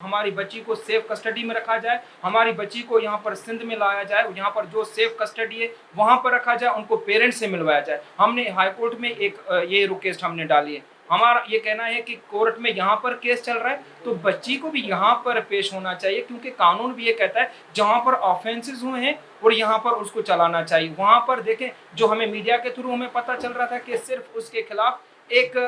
हमारी बच्ची को सेफ कस्टडी में रखा जाए, हमारी बच्ची को यहाँ पर सिंध में लाया जाए, यहाँ पर जो सेफ कस्टडी है वहाँ पर रखा जाए, उनको पेरेंट्स से मिलवाया जाए। हमने हाई कोर्ट में एक ये रिक्वेस्ट हमने डाली है। हमारा ये कहना है कि कोर्ट में यहाँ पर केस चल रहा है तो बच्ची को भी यहाँ पर पेश होना चाहिए, क्योंकि कानून भी ये कहता है जहाँ पर ऑफेंसेस हुए हैं और यहाँ पर उसको चलाना चाहिए। वहाँ पर देखें, जो हमें मीडिया के थ्रू हमें पता चल रहा था कि सिर्फ उसके खिलाफ एक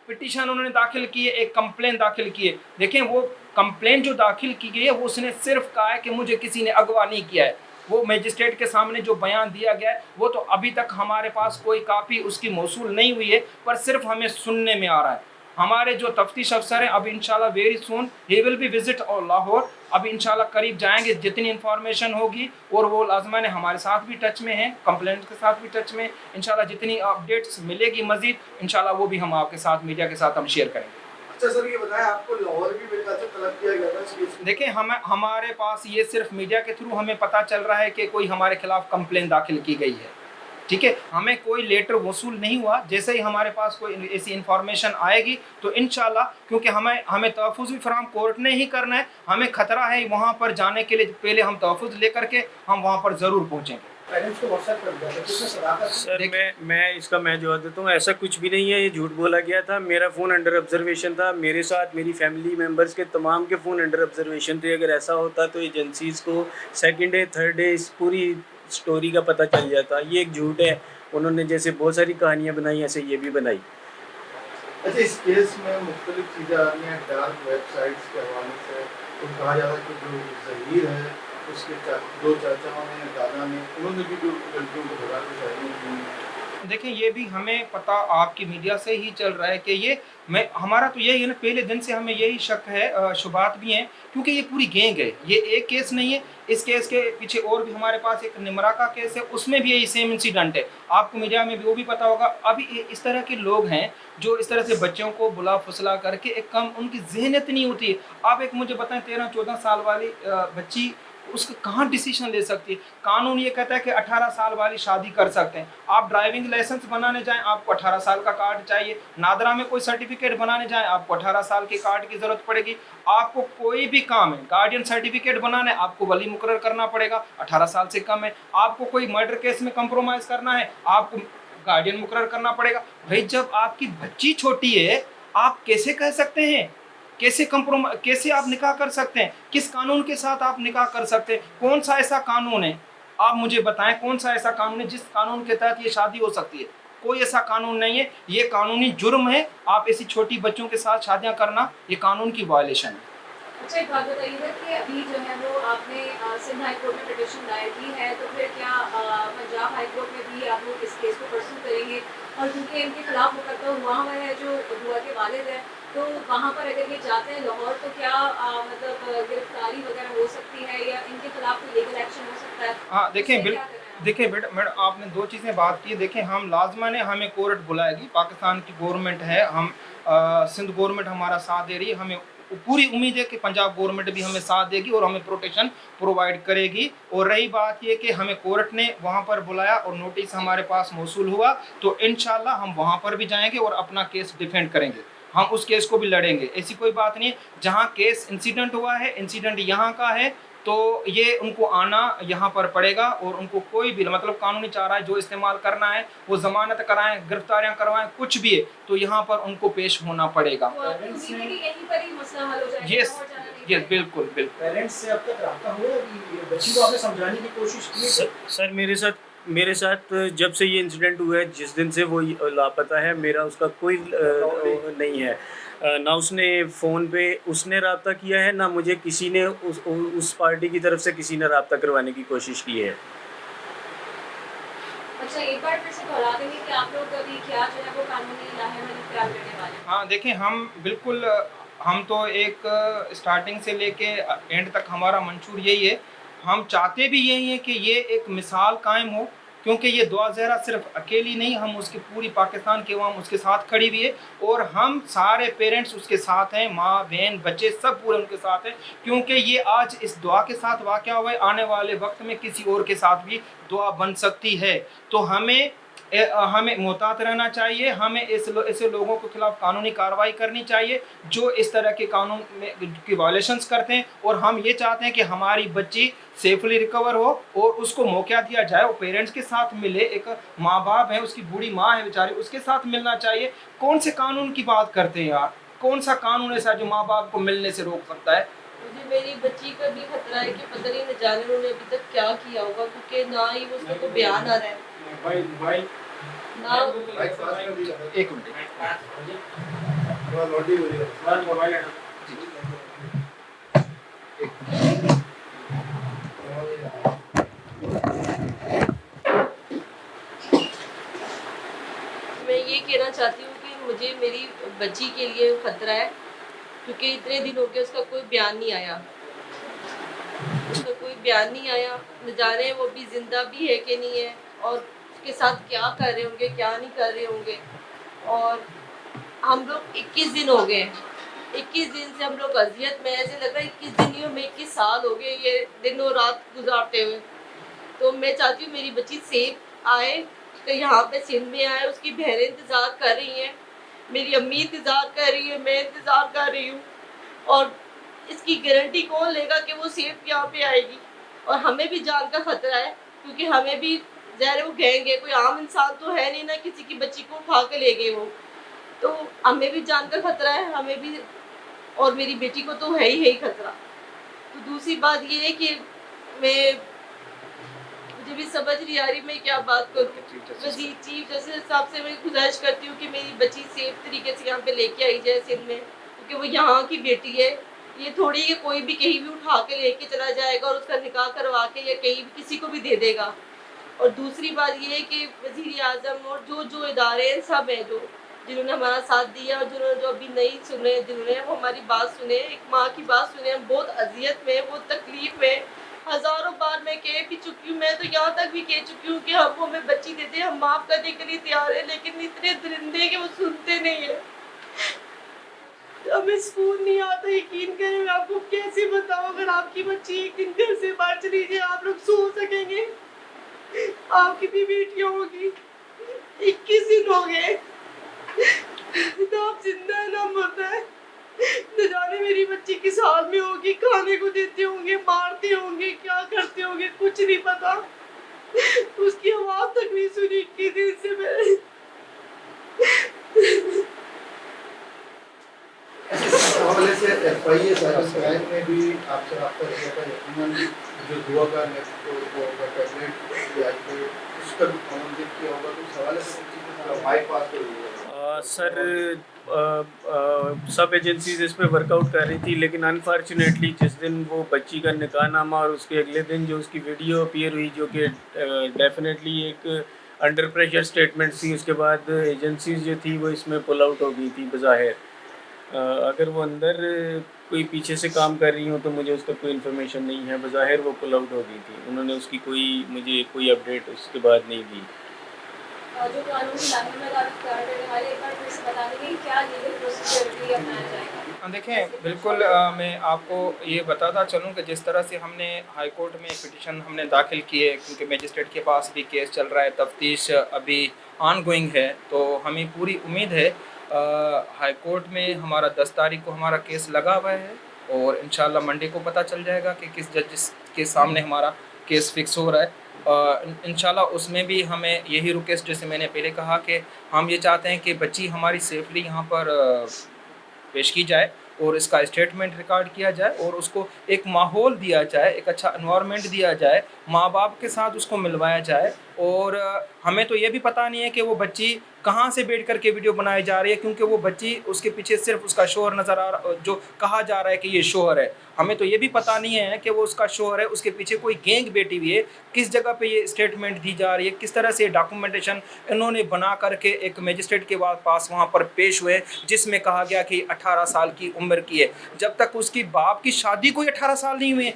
पिटीशन उन्होंने दाखिल की है, एक कंप्लेन दाखिल की है। देखें, वो कंप्लेन जो दाखिल की गई है वो उसने सिर्फ कहा है कि मुझे किसी ने अगवा नहीं किया है। वो मजिस्ट्रेट के सामने जो बयान दिया गया है वो तो अभी तक हमारे पास कोई कापी उसकी मौसूल नहीं हुई है, पर सिर्फ हमें सुनने में आ रहा है। हमारे जो तफ्तीश अफसर हैं अब इंशाल्लाह very soon he will be visit Lahore, अब इंशाल्लाह करीब जाएंगे, जितनी इन्फॉर्मेशन होगी, और वो लाजमान हमारे साथ भी टच में हैं, कंप्लेंट के साथ भी टच में। इंशाल्लाह जितनी अपडेट्स मिलेगी मजीद, इंशाल्लाह वो भी हम आपके साथ मीडिया के साथ हम शेयर करेंगे। अच्छा सर, ये बताएं, आपको लाहौर भी मेरे ख्याल से तलब किया गया था इस केस में? देखिए, हमारे पास ये सिर्फ मीडिया के थ्रू हमें पता चल रहा है कि कोई हमारे खिलाफ कंप्लेन दाखिल की गई है, ठीक है। हमें कोई लेटर वसूल नहीं हुआ। जैसे ही हमारे पास कोई ऐसी इंफॉर्मेशन आएगी तो इंशाल्लाह, क्योंकि हमें तहफ़्फ़ुज़ भी फराहम कोर्ट ने ही करना है, हमें ख़तरा है वहाँ पर जाने के लिए, पहले हम तहफ़्फ़ुज़ लेकर के हम वहाँ पर ज़रूर पहुँचेंगे। पेरेंट्स को व्हाट्सएप कर दिया था, किसने सदाकत से? सर मैं जवाब देता हूँ, ऐसा कुछ भी नहीं है, ये झूठ बोला गया था। मेरा फ़ोन अंडर ऑब्जर्वेशन था, मेरे साथ मेरी फैमिली मेम्बर्स के तमाम के फ़ोन अंडर ऑब्जर्वेशन थे। अगर ऐसा होता तो एजेंसीज़ को सेकंड डे थर्ड डे इस पूरी स्टोरी का पता चल जाता। ये एक झूठ है, उन्होंने जैसे बहुत सारी कहानियाँ बनाई ऐसे ये भी बनाई। अच्छा, इस केस में मुख्तलिफ चीज़ें आ रही हैं डार्क वेबसाइट्स के हवाले से। तो कहा जा रहा है कि जो ज़हीर है उसके दो चाचाओं ने, दादा ने, उन्होंने भी जो लड़कियों को भगा के शादियाँ की हैं। देखें, ये भी हमें पता आपकी मीडिया से ही चल रहा है कि ये हमारा तो यही है ना, पहले दिन से हमें यही शक है, शुबात भी हैं, क्योंकि ये पूरी गैंग है, ये एक केस नहीं है। इस केस के पीछे और भी हमारे पास एक निमरा का केस है, उसमें भी यही सेम इंसिडेंट है। आपको मीडिया में भी वो भी पता होगा। अभी इस तरह के लोग हैं जो इस तरह से बच्चों को बुला फुसला करके, एक कम उनकी ज़हनियत नहीं होती है। आप एक मुझे बताएं, 13-14 साल वाली बच्ची उसको कहाँ डिसीजन ले सकती है? कानून ये कहता है कि 18 साल वाली शादी कर सकते हैं। आप ड्राइविंग लाइसेंस बनाने जाएं, आपको 18 साल का कार्ड चाहिए। नादरा में कोई सर्टिफिकेट बनाने जाएं, आपको 18 साल के कार्ड की ज़रूरत पड़ेगी। आपको कोई भी काम है, गार्डियन सर्टिफिकेट बनाना है, आपको वली मुकर्रर करना पड़ेगा, 18 साल से कम है। आपको कोई मर्डर केस में कंप्रोमाइज़ करना है, आपको गार्डियन मुकर्रर करना पड़ेगा। भाई, जब आपकी बच्ची छोटी है, आप कैसे कह सकते हैं? कैसे आप निकाह कर सकते हैं? किस कानून के साथ आप निकाह कर सकते हैं? कौन सा ऐसा कानून है? आप मुझे बताएं, कौन सा ऐसा कानून है जिस कानून के तहत ये शादी हो सकती है? कोई ऐसा कानून नहीं है। ये कानूनी जुर्म है। आप ऐसी छोटी बच्चों के साथ शादियां करना, ये कानून की वायलेशन है। अच्छा, एक बात बताइएगा कि अभी जो है वो आपने सिंध हाई कोर्ट में पिटीशन दायर की है, तो फिर क्या पंजाब हाई कोर्ट में भी आप लोग इस केस को परसू करेंगे? और क्योंकि इनके खिलाफ मुकदमा हुआ है, जो बुआ के वालिद है, तो वहाँ पर अगर ये जाते हैं लाहौर, तो क्या मतलब गिरफ्तारी वगैरह हो सकती है या इनके खिलाफ कोई लीगल एक्शन हो सकता है? हाँ, इसमें क्या करें आप? देखिए मैडम, आपने दो चीज़ें बात की। देखें, हम लाजमन है, हमें कोर्ट बुलाएगी, पाकिस्तान की गवर्नमेंट है, हम सिंध गवर्नमेंट हमारा साथ दे रही है, हमें पूरी उम्मीद है कि पंजाब गवर्नमेंट भी हमें साथ देगी और हमें प्रोटेक्शन प्रोवाइड करेगी। और रही बात ये कि हमें कोर्ट ने वहाँ पर बुलाया और नोटिस हमारे पास मौसूल हुआ, तो इंशाल्लाह हम वहाँ पर भी जाएंगे और अपना केस डिफेंड करेंगे, हम उस केस को भी लड़ेंगे। ऐसी कोई बात नहीं है। जहाँ केस इंसिडेंट हुआ है, इंसिडेंट यहाँ का है, तो ये उनको आना यहाँ पर पड़ेगा और उनको कोई भी मतलब कानूनी चारा है जो इस्तेमाल करना है, वो ज़मानत कराएं, गिरफ्तारियाँ करवाएं, कुछ भी है, तो यहाँ पर उनको पेश होना पड़ेगा। तो आपकी उम्मीद है कि यहीं पर ही मसला हल हो जाएगा? यस, और जाना नहीं यस, पड़ेगा? बिल्कुल बिल्कुल। पेरेंट्स से अब तक रब्ता हुआ है कि ये बच्ची को आपने समझाने की कोशिश की है? सर मेरे साथ जब से ये इंसिडेंट हुआ है, जिस दिन से वो लापता है, मेरा उसका कोई नहीं है। ना उसने फ़ोन पे उसने रब्ता किया है, ना मुझे किसी ने उस पार्टी की तरफ से किसी ने रब्ता करवाने की कोशिश की है। अच्छा, एक बार फिर से दोहरा देंगे कि आप लोग अभी क्या जो है वो कानूनी राहें में इख्तियार करने वाले हैं? हाँ, देखें, हम बिल्कुल हम तो एक स्टार्टिंग से लेके एंड तक हमारा मंशूर यही है। हम चाहते भी यही है कि ये एक मिसाल कायम हो, क्योंकि ये दुआ ज़हरा सिर्फ अकेली नहीं, हम उसकी पूरी पाकिस्तान की अवाम उसके साथ खड़ी हुई है और हम सारे पेरेंट्स उसके साथ हैं, माँ बहन बच्चे सब पूरे उनके साथ हैं, क्योंकि ये आज इस दुआ के साथ वाक़या हुआ है, आने वाले वक्त में किसी और के साथ भी दुआ बन सकती है। तो हमें हमें मुहतात रहना चाहिए, हमें ऐसे लोगों के खिलाफ कानूनी कार्रवाई करनी चाहिए जो इस तरह के कानून में की वायलेशंस करते हैं। और हम ये चाहते हैं कि हमारी बच्ची सेफली रिकवर हो और उसको मौका दिया जाए, वो पेरेंट्स के साथ मिले। एक माँ बाप है, उसकी बूढ़ी माँ है बेचारी, उसके साथ मिलना चाहिए। कौन से कानून की बात करते हैं यार? कौन सा कानून ऐसा जो माँ बाप को मिलने से रोक सकता है? मुझे मेरी बच्ची का भी खतरा है कि पता नहीं न जाने उन्होंने अभी तक क्या किया होगा, क्योंकि ना ही उसका कोई बयान आ रहा है ना। लाइक पास कर दिया है। एक मिनट। थोड़ा लोडिंग हो रही है। मैं ये कहना चाहती हूँ कि मुझे मेरी बच्ची के लिए खतरा है, क्योंकि इतने दिन हो गए उसका कोई बयान नहीं आया, उसका कोई बयान नहीं आया। न जाने वो भी जिंदा भी है कि नहीं है, और उसके साथ क्या कर रहे होंगे क्या नहीं कर रहे होंगे। और हम लोग 21 दिन हो गए, 21 दिन से हम लोग अजियत में, ऐसे लग रहा है 21 दिन नहीं, हमें 21 साल हो गए ये दिन और रात गुजारते हुए। तो मैं चाहती हूँ मेरी बच्ची सेफ आए, तो यहाँ पे सिंध में आए। उसकी बहनें इंतज़ार कर रही हैं, मेरी अम्मी इंतज़ार कर रही है, मैं इंतज़ार कर रही हूँ। और इसकी गारंटी कौन लेगा कि वो सेफ यहाँ पे आएगी? और हमें भी जान का खतरा है, क्योंकि हमें भी ज़ाहिर वो गैंग है, कोई आम इंसान तो है नहीं ना किसी की बच्ची को उठा के ले गए वो। तो हमें भी जान का खतरा है, हमें भी, और मेरी बेटी को तो है ही खतरा। तो दूसरी बात ये है कि मुझे भी समझ नहीं आ रही मैं क्या बात करूँ। वज़ीर चीफ जस्टिस साहब से मैं गुजारिश करती हूँ कि मेरी बच्ची सेफ तरीके से यहाँ पे लेके आई जाए सिंध में, क्योंकि वो यहाँ की बेटी है। ये थोड़ी है कोई भी कहीं भी उठा के लेके चला जाएगा और उसका निकाह करवा के या कहीं भी किसी को भी दे देगा। और दूसरी बात ये है कि वज़ीर आज़म और जो इदारे हैं सब हैं जो जिन्होंने हमारा साथ दिया, और जिन्होंने जो अभी नहीं सुने, जिन्होंने वो हमारी बात सुने, एक माँ की बात सुने। हम बहुत अजियत में, बहुत तकलीफ में, हज़ारों बार मैं कह भी चुकी हूँ, मैं तो यहाँ तक भी कह चुकी हूँ कि हम हमें बच्ची दे दें, हम माफ़ करने के लिए तैयार हैं, लेकिन इतने दरिंदे कि वो सुनते नहीं हैं। हमें सुकून नहीं आता, यकीन करें। मैं आपको कैसे बताऊँ, अगर आपकी बच्ची एक दिन घर से बाहर चली जाए, आप लोग सो सकेंगे? आपकी भी बेटियाँ होगी, 21 दिन हो गए ना आप जिंदा है ना मुर्दा है। न जाने मेरी बच्ची किस हाल में होगी, खाने को देते होंगे, मारते होंगे, क्या करते होंगे, कुछ नहीं पता। उसकी आवाज तक नहीं सुनी 21 दिन से मैंने। इस हवाले से एफआईए साइबर क्राइम ने भी आपसे रब्ता किया था, यकीनन जो दुआ का टैबलेट या उसका भी कॉमन किया होगा, तो उस हवाले से चीज़ें बाईपास कर रही है। सर सब एजेंसीज इस पे वर्कआउट कर रही थी, लेकिन अनफॉर्चुनेटली जिस दिन वो बच्ची का निकाहनामा और उसके अगले दिन जो उसकी वीडियो अपीयर हुई, जो कि डेफिनेटली एक अंडर प्रेशर स्टेटमेंट थी, उसके बाद एजेंसीज जो थी वो इसमें पुल आउट हो गई थी बज़ाहिर। अगर वो अंदर कोई पीछे से काम कर रही हो तो मुझे उसका कोई इन्फॉर्मेशन नहीं है। बज़ाहिर वो पुल आउट हो गई थी, उन्होंने उसकी मुझे कोई अपडेट उसके बाद नहीं दी। जो कानूनी लाने में वाले एक बार फिर से बता देंगे क्या लीगल प्रोसीजर के लिए अपनाया जाएगा? देखें, बिल्कुल मैं आपको ये बताता चलूँ कि जिस तरह से हमने हाई कोर्ट में पिटीशन हमने दाखिल किए, क्योंकि मजिस्ट्रेट के पास भी केस चल रहा है, तफ्तीश अभी ऑन गोइंग है, तो हमें पूरी उम्मीद है हाई कोर्ट में हमारा 10 तारीख को हमारा केस लगा हुआ है, और इंशाल्लाह मंडे को पता चल जाएगा कि किस जज के सामने हमारा केस फिक्स हो रहा है। इंशाल्लाह उसमें भी हमें यही रिक्वेस्ट, जैसे मैंने पहले कहा कि हम ये चाहते हैं कि बच्ची हमारी सेफली यहाँ पर पेश की जाए और इसका स्टेटमेंट रिकॉर्ड किया जाए और उसको एक माहौल दिया जाए, एक अच्छा एनवायरनमेंट दिया जाए, माँ बाप के साथ उसको मिलवाया जाए। और हमें तो ये भी पता नहीं है कि वो बच्ची कहाँ से बैठ कर के वीडियो बनाई जा रही है, क्योंकि वो बच्ची उसके पीछे सिर्फ उसका शोहर नज़र आ रहा, जो कहा जा रहा है कि ये शोहर है। हमें तो ये भी पता नहीं है कि वो उसका शोहर है, उसके पीछे कोई गैंग बैठी हुई है, किस जगह पे ये स्टेटमेंट दी जा रही है, किस तरह से डॉक्यूमेंटेशन इन्होंने बना करके एक मजिस्ट्रेट के पास वहाँ पर पेश हुए, जिसमें कहा गया कि 18 साल की उम्र की है। जब तक उसकी बाप की शादी को 18 साल नहीं हुए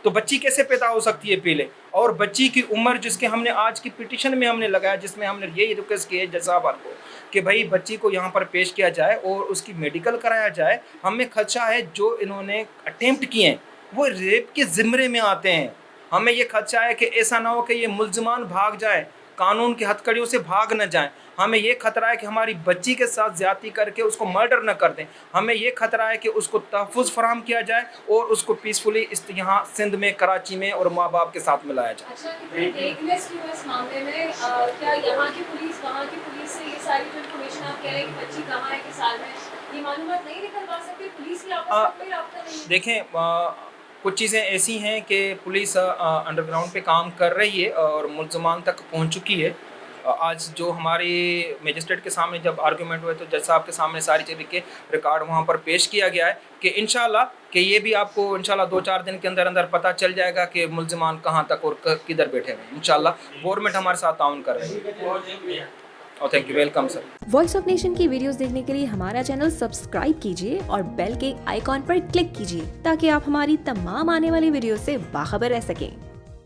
तो बच्ची कैसे पैदा हो सकती है पहले? और बच्ची की उम्र जिसके हमने आज की पिटीशन में हमने लगाया, जिसमें हमने यही रिक्वेस्ट की है जज साहब को कि भाई बच्ची को यहाँ पर पेश किया जाए और उसकी मेडिकल कराया जाए। हमें खदशा है जो इन्होंने अटेम्प्ट किए हैं वो रेप के ज़िम्मे में आते हैं। हमें ये खदशा है कि ऐसा ना हो कि ये मुल्ज़िमान भाग जाए, कानून की हथकड़ियों से भाग न जाएं। हमें ये खतरा है कि हमारी बच्ची के साथ ज्यादती करके उसको मर्डर न कर दें। हमें ये खतरा है कि उसको तहफ़्फ़ुज़ फराहम किया जाए और उसको पीसफुली इस यहाँ सिंध में, कराची में और माँ बाप के साथ मिलाया जाए। अच्छा, कितनी टेकलेस क्यों इस मामले में? क्या यहाँ की पुलिस, वहाँ की पुलिस से ये सारी जो इन्फॉर्मेशन आप कह रहे हैं कि बच्ची कहाँ है, किस साल में, ये मालूमात नहीं निकलवा सकते? पुलिस की आपस में कोई राब्ता नहीं है? देखें, कुछ चीज़ें ऐसी हैं कि पुलिस अंडरग्राउंड पे काम कर रही है और मुल्ज़मान तक पहुंच चुकी है। आज जो हमारी मजिस्ट्रेट के सामने जब आर्गूमेंट हुए तो जज साहब के सामने सारी चीज़ें के रिकॉर्ड वहाँ पर पेश किया गया है कि इंशाल्लाह कि ये भी आपको इंशाल्लाह 2-4 दिन के अंदर अंदर पता चल जाएगा कि मुल्ज़मान कहाँ तक और किधर बैठे हुए हैं। इंशाल्लाह गवर्नमेंट हमारे साथ ताउन कर रही है। और thank you, welcome sir. Voice of nation की वीडियोस देखने के लिए हमारा चैनल सब्सक्राइब कीजिए और बेल के आइकॉन पर क्लिक कीजिए ताकि आप हमारी तमाम आने वाली वीडियो से बाखबर रह सकें।